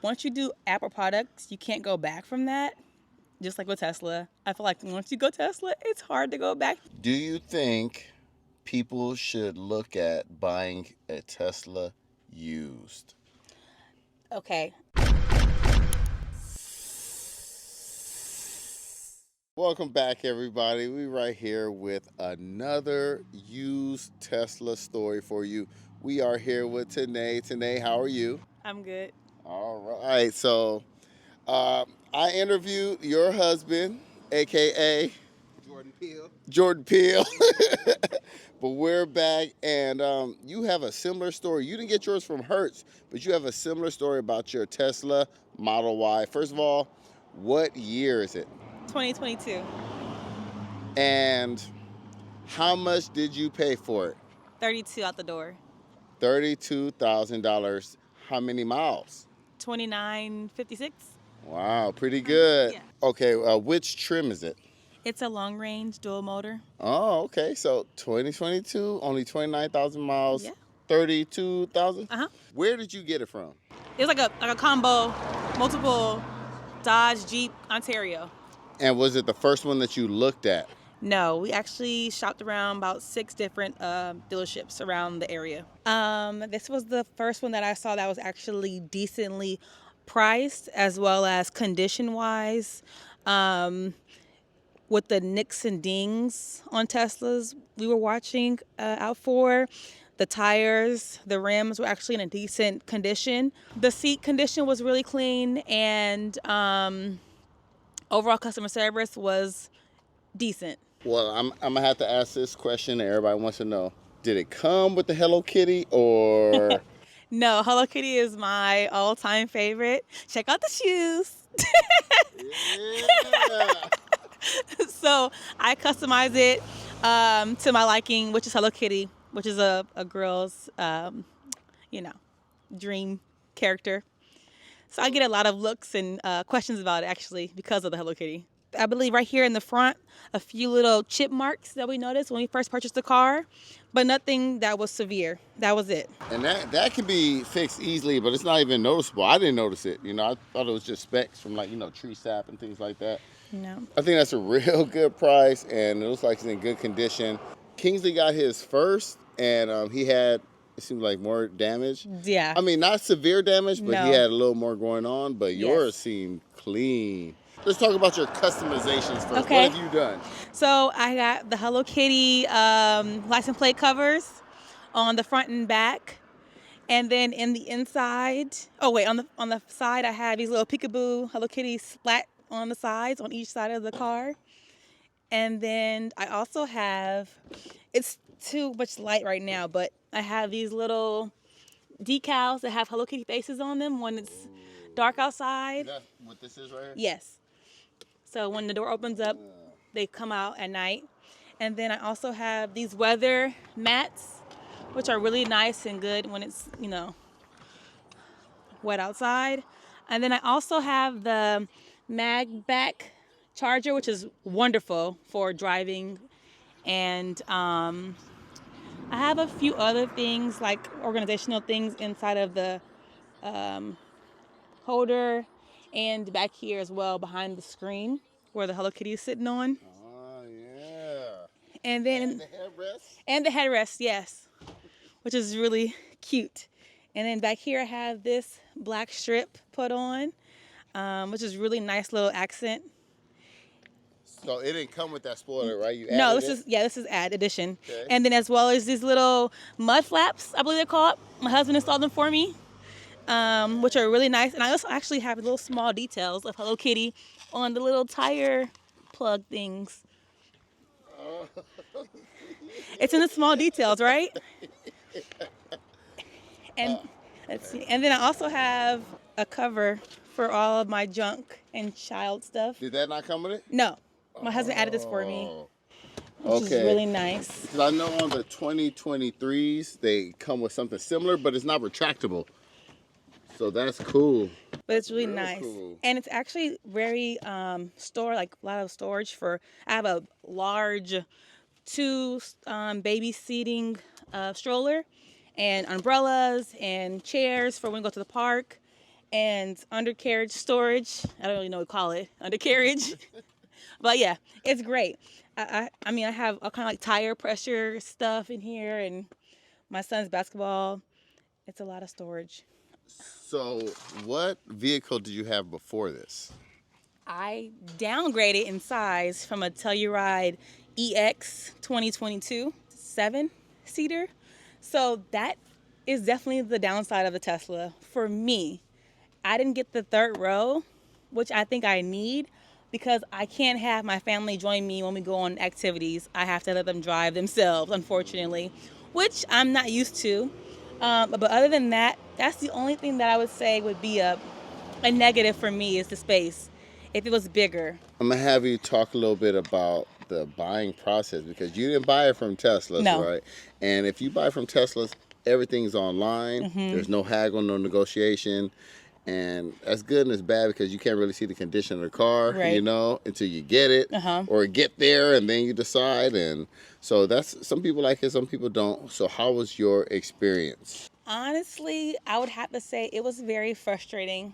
once you do Apple products, you can't go back from that. Just like with Tesla. I feel like once you go Tesla, it's hard to go back. Do you think people should look at buying a Tesla used? Okay. Welcome back, everybody. We right here with another used Tesla story for you. We are here with Tanae. Tanae, how are you? I'm good. All right. So I interviewed your husband, a.k.a. Jordan Peele. But we're back, and you have a similar story. You didn't get yours from Hertz, but you have a similar story about your Tesla Model Y. First of all, what year is it? 2022. And how much did you pay for it? 32 out the door. $32,000. How many miles? 2956. Wow, pretty good. Yeah. Okay, which trim is it? It's a long range dual motor. Oh, okay. So 2022, only 29,000 miles. Yeah. 32,000. Uh-huh. Where did you get it from? It's like a combo, multiple Dodge, Jeep, Ontario. And was it the first one that you looked at? No, we actually shopped around about 6 different dealerships around the area. This was the first one that I saw that was actually decently priced, as well as condition-wise. With the nicks and dings on Teslas we were watching out for. The tires, the rims were actually in a decent condition. The seat condition was really clean, and overall customer service was decent. Well, I'm gonna have to ask this question that everybody wants to know. Did it come with the Hello Kitty or? No, Hello Kitty is my all-time favorite. Check out the shoes. Yeah. So I customize it to my liking, which is Hello Kitty, which is a girl's, dream character. So I get a lot of looks and questions about it, actually, because of the Hello Kitty. I believe right here in the front, a few little chip marks that we noticed when we first purchased the car, but nothing that was severe. That was it. And that can be fixed easily, but it's not even noticeable. I didn't notice it. I thought it was just specks from tree sap and things like that. No. I think that's a real good price, and it looks like it's in good condition. Kingsley got his first, and he had, it seemed like, more damage. Yeah. I mean, not severe damage, but No. he had a little more going on, but yours Yes. seemed clean. Let's talk about your customizations first. Okay. What have you done? So I got the Hello Kitty license plate covers on the front and back. And then in the inside, on the side I have these little peekaboo Hello Kitty splat on the sides on each side of the car. And then I also have, it's too much light right now, but I have these little decals that have Hello Kitty faces on them when it's dark outside. Is that what this is right here? Yes. So when the door opens up, they come out at night. And then I also have these weather mats, which are really nice and good when it's, wet outside. And then I also have the Magbak charger, which is wonderful for driving. And I have a few other things, like organizational things inside of the holder and back here as well behind the screen where the Hello Kitty is sitting on. Oh, yeah. And then And the headrest? And the headrest, yes, which is really cute. And then back here I have this black strip put on, which is really nice little accent. So it didn't come with that spoiler, right? You No, added this is add addition. Okay. And then as well as these little mud flaps, I believe they're called. My husband installed them for me, which are really nice. And I also actually have little small details of Hello Kitty on the little tire plug things. It's in the small details, right? And let's see. And then I also have a cover for all of my junk and child stuff. Did that not come with it? No, my husband added this for me, which is Okay. really nice. 'Cause I know on the 2023s, they come with something similar, but it's not retractable. So that's cool. But it's really Real nice. cool. And it's actually very like a lot of storage for, I have a large 2 baby seating stroller and umbrellas and chairs for when we go to the park. and undercarriage storage. I don't really know what to call it, undercarriage. But yeah, it's great. I mean, I have all kind of like tire pressure stuff in here, and my son's basketball. It's a lot of storage. So, what vehicle did you have before this? I downgraded in size from a Telluride EX 2022 7-seater. So that is definitely the downside of the Tesla for me. I didn't get the third row, which I think I need because I can't have my family join me when we go on activities. I have to let them drive themselves, unfortunately, which I'm not used to. But other than that, that's the only thing that I would say would be a negative for me is the space. If it was bigger. I'm gonna have you talk a little bit about the buying process because you didn't buy it from Teslas, No. right? And if you buy from Teslas, everything's online. Mm-hmm. There's no haggle, no negotiation. And that's good and it's bad because you can't really see the condition of the car, right, until you get it or get there and then you decide. And so that's, some people like it, some people don't. So how was your experience? Honestly, I would have to say it was very frustrating.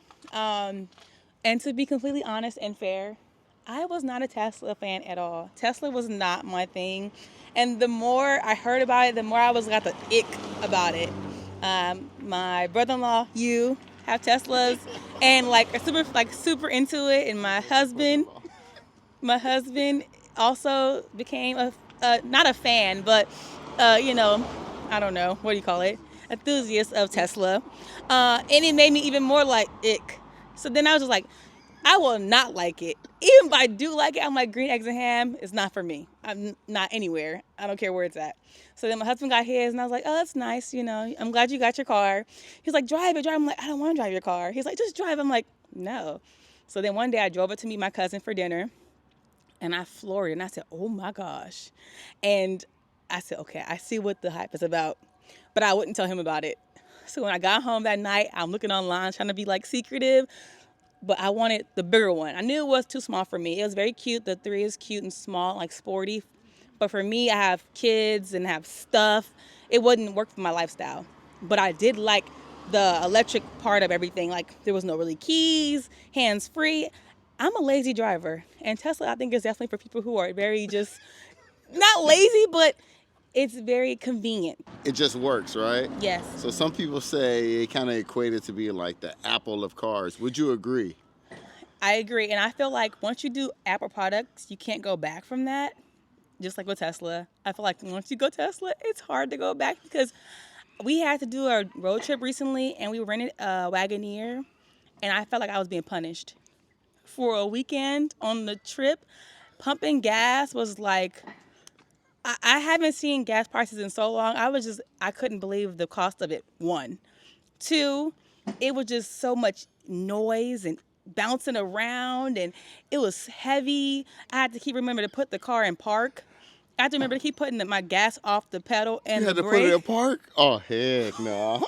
And to be completely honest and fair, I was not a Tesla fan at all. Tesla was not my thing. And the more I heard about it, the more I got the ick about it. My brother-in-law, you have Teslas and super into it. And my husband also became not a fan, but I don't know, what do you call it? Enthusiast of Tesla. And it made me even more like ick. So then I was just like, I will not like it. Even if I do like it, I'm like, green eggs and ham is not for me. I'm not anywhere. I don't care where it's at. So then my husband got his, and I was like, oh, that's nice. I'm glad you got your car. He's like, drive it. I'm like, I don't want to drive your car. He's like, just drive. I'm like, no. So then one day I drove it to meet my cousin for dinner, and I floored it. And I said, oh, my gosh. And I said, okay, I see what the hype is about. But I wouldn't tell him about it. So when I got home that night, I'm looking online, trying to be like secretive. But I wanted the bigger one. I knew it was too small for me. It was very cute. The 3 is cute and small, like sporty. But for me, I have kids and have stuff. It wouldn't work for my lifestyle. But I did like the electric part of everything. Like there was no really keys, hands-free. I'm a lazy driver. And Tesla, I think, is definitely for people who are very just, not lazy, but it's very convenient. It just works, right? Yes. So some people say it kind of equated to being like the Apple of cars. Would you agree? I agree. And I feel like once you do Apple products, you can't go back from that. Just like with Tesla. I feel like once you go Tesla, it's hard to go back because we had to do a road trip recently and we rented a Wagoneer and I felt like I was being punished. For a weekend on the trip, pumping gas was like, I haven't seen gas prices in so long. I couldn't believe the cost of it, 1. 2, it was just so much noise and bouncing around and it was heavy. I had to keep remembering to put the car in park. I had to remember to keep putting my gas off the pedal and you had the to brake. put it in park? Oh, heck no.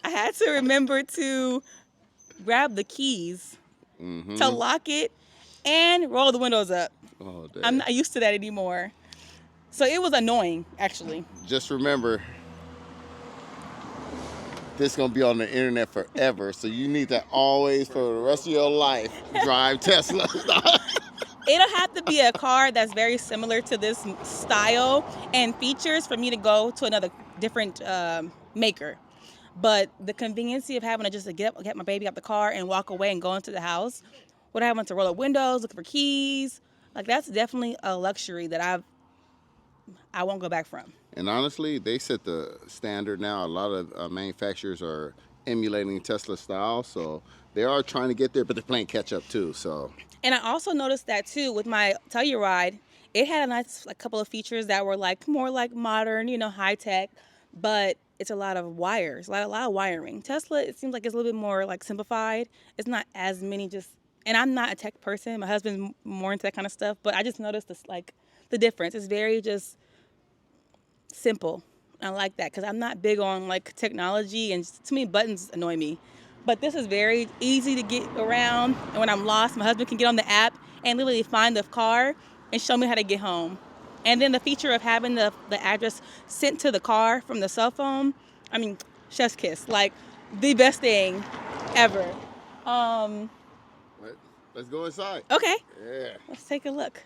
I had to remember to grab the keys to lock it and roll the windows up. Oh, damn. I'm not used to that anymore. So it was annoying, actually. Just remember, this is going to be on the internet forever, so you need to always, for the rest of your life, drive Tesla. It'll have to be a car that's very similar to this style and features for me to go to another different maker. But the conveniency of having to just get my baby out the car and walk away and go into the house, without having to roll up windows, look for keys, like that's definitely a luxury that I won't go back from. And honestly, they set the standard now. A lot of manufacturers are emulating Tesla style, so they are trying to get there, but they're playing catch up too. So. And I also noticed that too with my Telluride. It had a nice couple of features that were more like modern, high tech, but it's a lot of wires, a lot of wiring. Tesla, it seems like it's a little bit more like simplified. It's not as many and I'm not a tech person. My husband's more into that kind of stuff, but I just noticed the difference. It's very just simple. I like that because I'm not big on technology, and to me buttons annoy me. But this is very easy to get around, and when I'm lost, my husband can get on the app and literally find the car and show me how to get home. And then the feature of having the address sent to the car from the cell phone, chef's kiss. The best thing ever. Let's go inside. Okay. Yeah. Let's take a look.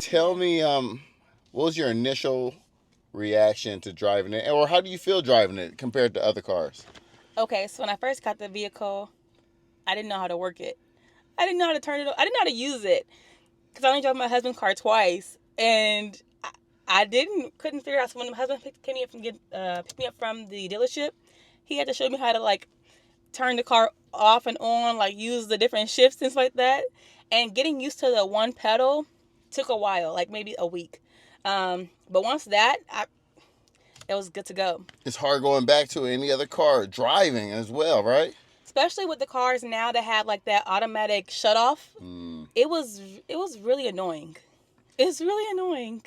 Tell me, what was your initial reaction to driving it, or how do you feel driving it compared to other cars? Okay, so when I first got the vehicle, I didn't know how to work it. I didn't know how to turn it on. I didn't know how to use it because I only drove my husband's car twice, and I couldn't figure out. So when my husband picked me up from the dealership, he had to show me how to like turn the car off and on, like use the different shifts, things like that. And getting used to the one pedal took a while, like maybe a week. But once it was good to go. It's hard going back to any other car driving as well, right? Especially with the cars now that have like that automatic shut off. It was really annoying. It's really annoying.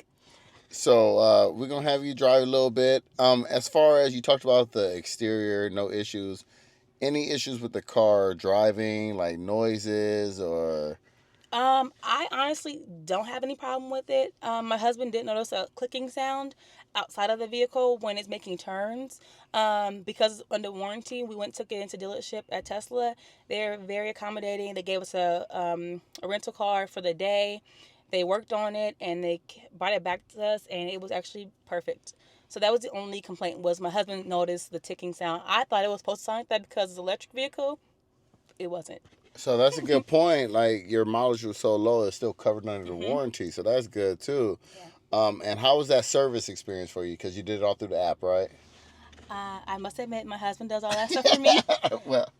So we're gonna have you drive a little bit. As far as you talked about the exterior, no issues. Any issues with the car driving, like noises or? I honestly don't have any problem with it. My husband did notice a clicking sound outside of the vehicle when it's making turns. Because under warranty, we took it into dealership at Tesla. They're very accommodating. They gave us a rental car for the day. They worked on it and they brought it back to us, and it was actually perfect. So that was the only complaint, was my husband noticed the ticking sound. I thought it was supposed to sound like that because it's an electric vehicle. It wasn't. So that's a good point. Like your mileage was so low, it's still covered under the warranty. So that's good too. Yeah. And how was that service experience for you? Because you did it all through the app, right? I must admit, my husband does all that stuff for me. Well.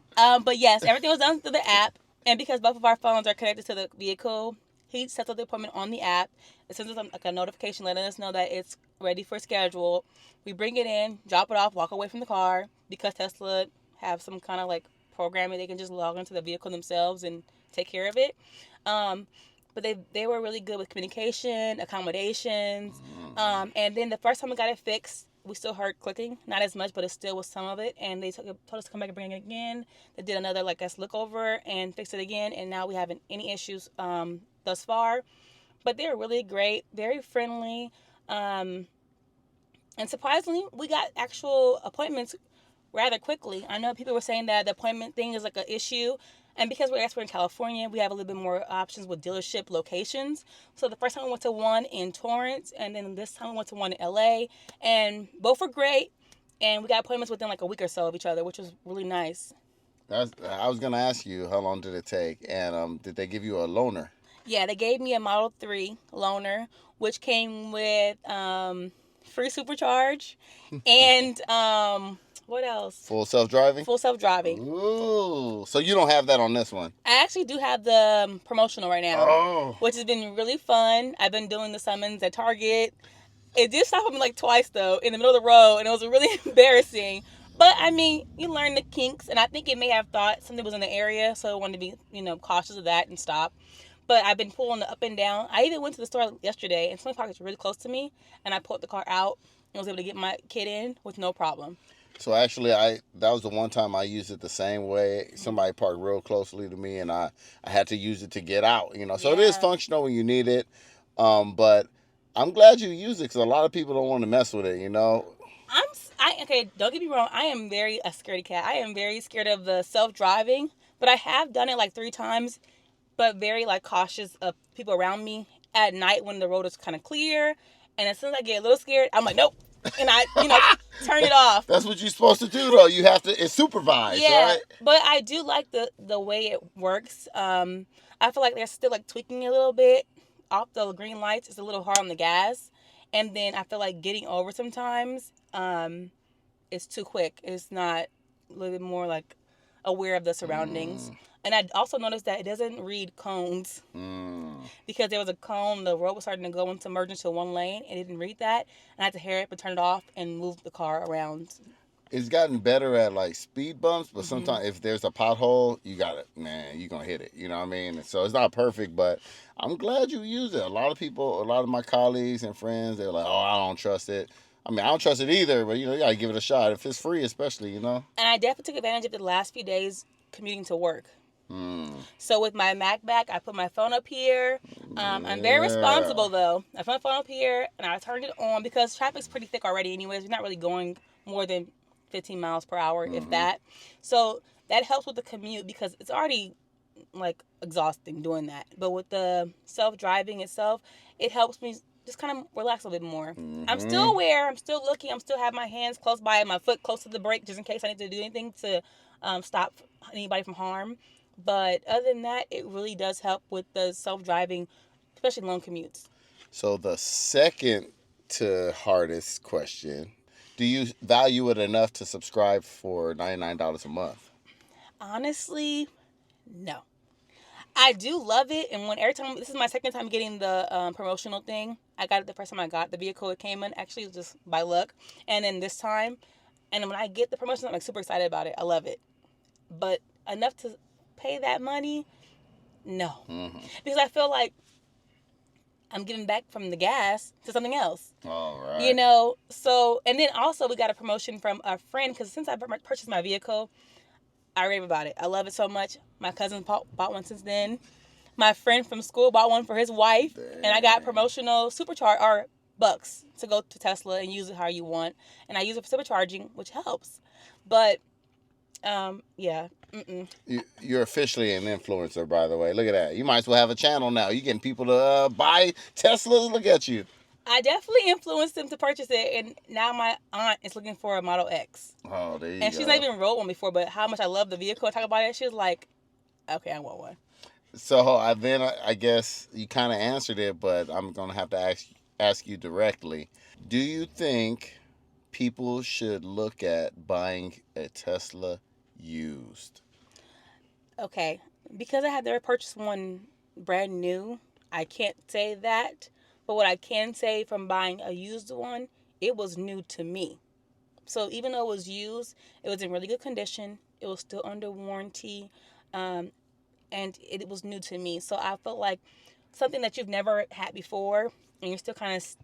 But yes, everything was done through the app, and because both of our phones are connected to the vehicle, he sets up the appointment on the app. It sends us like a notification letting us know that it's ready for schedule. We bring it in, drop it off, walk away from the car, because Tesla have some kind of like programming. They can just log into the vehicle themselves and take care of it. But they were really good with communication, accommodations. And then the first time we got it fixed, we still heard clicking, not as much, but it still was some of it. And they told us to come back and bring it again. They did another look over and fix it again. And now we haven't any issues thus far. But they're really great, very friendly. And surprisingly, we got actual appointments rather quickly. I know people were saying that the appointment thing is like an issue. And because we're in California, we have a little bit more options with dealership locations. So the first time we went to one in Torrance, and then this time we went to one in LA. And both were great. And we got appointments within like a week or so of each other, which was really nice. I was going to ask you, how long did it take? And did they give you a loaner? Yeah, they gave me a Model 3 loaner, which came with free supercharge and what else? Full self-driving? Full self-driving. Ooh. So you don't have that on this one? I actually do have the promotional right now, which has been really fun. I've been doing the summons at Target. It did stop me like twice, though, in the middle of the road, and it was really embarrassing. But, I mean, you learn the kinks, and I think it may have thought something was in the area, so I wanted to be, cautious of that and stop. But I've been pulling the up and down. I even went to the store yesterday, and Swimming Park is really close to me, and I pulled the car out and was able to get my kid in with no problem. So actually, that was the one time I used it the same way. Somebody parked real closely to me, and I had to use it to get out. So It is functional when you need it. But I'm glad you use it, because a lot of people don't want to mess with it. Okay, don't get me wrong. I am a scaredy cat. I am very scared of the self-driving, but I have done it like 3 times, but very like cautious of people around me at night when the road is kind of clear. And as soon as I get a little scared, I'm like, nope. And I, turn it off. That's what you're supposed to do, though. You have to, it's supervised, right? But I do like the way it works. I feel like they're still like tweaking a little bit off the green lights. It's a little hard on the gas. And then I feel like getting over sometimes is too quick. It's not a little bit more like aware of the surroundings. And I also noticed that it doesn't read cones. Because there was a cone, the road was starting to merge into one lane, and it didn't read that. And I had to hurry up and turn it off and move the car around. It's gotten better at like speed bumps, but sometimes if there's a pothole, you got it, man, you're going to hit it. You know what I mean? So it's not perfect, but I'm glad you use it. A lot of my colleagues and friends, they're like, I don't trust it. I mean, I don't trust it either, but you got to give it a shot. If it's free, especially, And I definitely took advantage of it the last few days commuting to work. So with my Magbak, I put my phone up here. I'm very responsible, though. I put my phone up here, and I turned it on because traffic's pretty thick already anyways. We're not really going more than 15 miles per hour, if that. So that helps with the commute because it's already like exhausting doing that. But with the self-driving itself, it helps me just kind of relax a little bit more. I'm still aware, I'm still looking, I'm still have my hands close by and my foot close to the brake just in case I need to do anything to stop anybody from harm. But other than that, it really does help with the self-driving, especially long commutes. So the second to hardest question: do you value it enough to subscribe for $99 a month? Honestly, no. I do love it, and when every time this is my second time getting the promotional thing. I got it the first time I got the vehicle. It came in actually just by luck, and then this time, and when I get the promotion, I'm like super excited about it. I love it, but enough to pay that money, no, because I feel like I'm giving back from the gas to something else. All right. You know, so and then also we got a promotion from a friend because since I purchased my vehicle, I rave about it. I love it so much. My cousin bought one since then. My friend from school bought one for his wife. Dang. And I got promotional supercharge or bucks to go to Tesla and use it how you want. And I use it for supercharging, which helps. But, yeah. You're officially an influencer, by the way. Look at that. You might as well have a channel now. You're getting people to buy Teslas. Look at you. I definitely influenced them to purchase it, and now my aunt is looking for a Model X. Oh, there you go. And she's not even rode one before, but how much I love the vehicle. I talk about it. She was like, okay, I want one. So I guess you kind of answered it, but I'm going to have to ask you directly. Do you think people should look at buying a Tesla used? Okay, because I had to purchase one brand new, I can't say that. But what I can say from buying a used one, it was new to me. So even though it was used, it was in really good condition. It was still under warranty. And it was new to me. So I felt like something that you've never had before and you're still kind of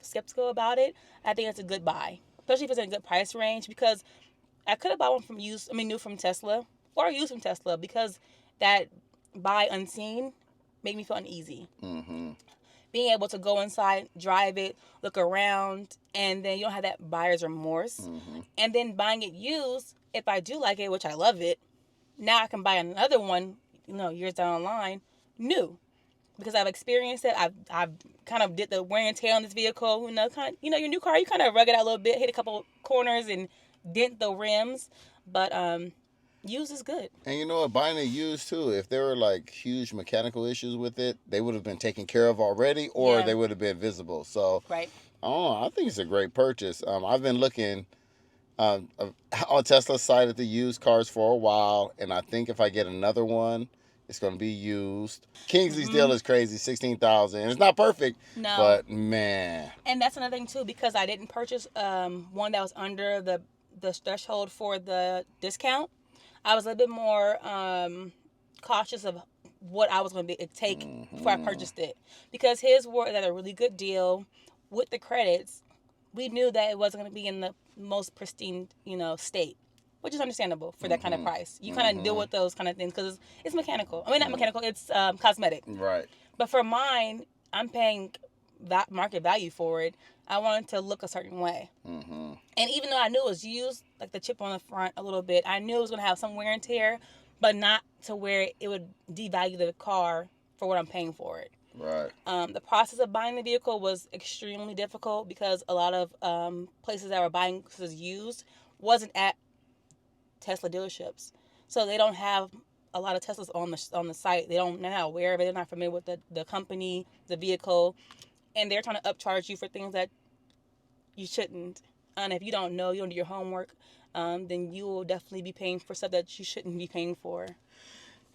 skeptical about it, I think it's a good buy. Especially if it's in a good price range because I could have bought one new from Tesla or used from Tesla because that buy unseen made me feel uneasy. Being able to go inside, drive it, look around, and then you don't have that buyer's remorse. And then buying it used, if I do like it, which I love it, now I can buy another one, years down the line, new. Because I've experienced it. I've kind of did the wear and tear on this vehicle. Your new car, you kind of rug it out a little bit, hit a couple corners and dent the rims. But used is good. And you know what? Buying it used too, if there were like huge mechanical issues with it, they would have been taken care of already or they would have been visible. So, right. I think it's a great purchase. I've been looking on Tesla's site at the used cars for a while, and I think if I get another one, it's going to be used. Kingsley's deal is crazy, $16,000. It's not perfect, but man. And that's another thing too, because I didn't purchase one that was under the threshold for the discount. I was a little bit more cautious of what I was going to take before I purchased it. Because his was at a really good deal with the credits. We knew that it wasn't going to be in the most pristine, state, which is understandable for that kind of price. You kind of deal with those kind of things because it's mechanical. I mean, not mechanical, it's cosmetic. Right. But for mine, I'm paying that market value for it. I wanted to look a certain way. And even though I knew it was used, like the chip on the front a little bit, I knew it was going to have some wear and tear, but not to where it would devalue the car for what I'm paying for it. Right. The process of buying the vehicle was extremely difficult because a lot of places that were buying this used wasn't at Tesla dealerships. So they don't have a lot of Teslas on the site. They're not aware of it. They're not familiar with the company, the vehicle. And they're trying to upcharge you for things that you shouldn't. And if you don't know, you don't do your homework, then you will definitely be paying for stuff that you shouldn't be paying for.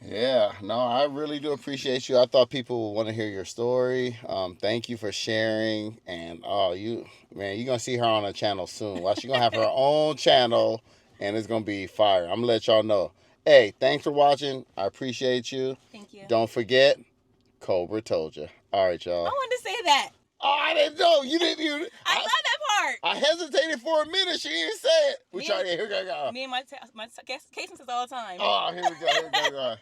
Yeah, no, I really do appreciate you. I thought people would want to hear your story. Thank you for sharing. And you're going to see her on a channel soon. Well, she's going to have her own channel, and it's going to be fire. I'm going to let y'all know. Hey, thanks for watching. I appreciate you. Thank you. Don't forget, Cobra told you. All right, y'all. I wanted to say that. Oh, I didn't know. You didn't. I love that part. I hesitated for a minute. She didn't say it. Here we go. Me and my casing says all the time. Oh, here we go.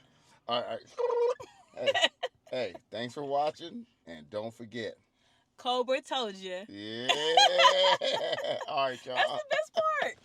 All right. Hey, thanks for watching, and don't forget, Cobra told you. Yeah. All right, y'all. That's the best part.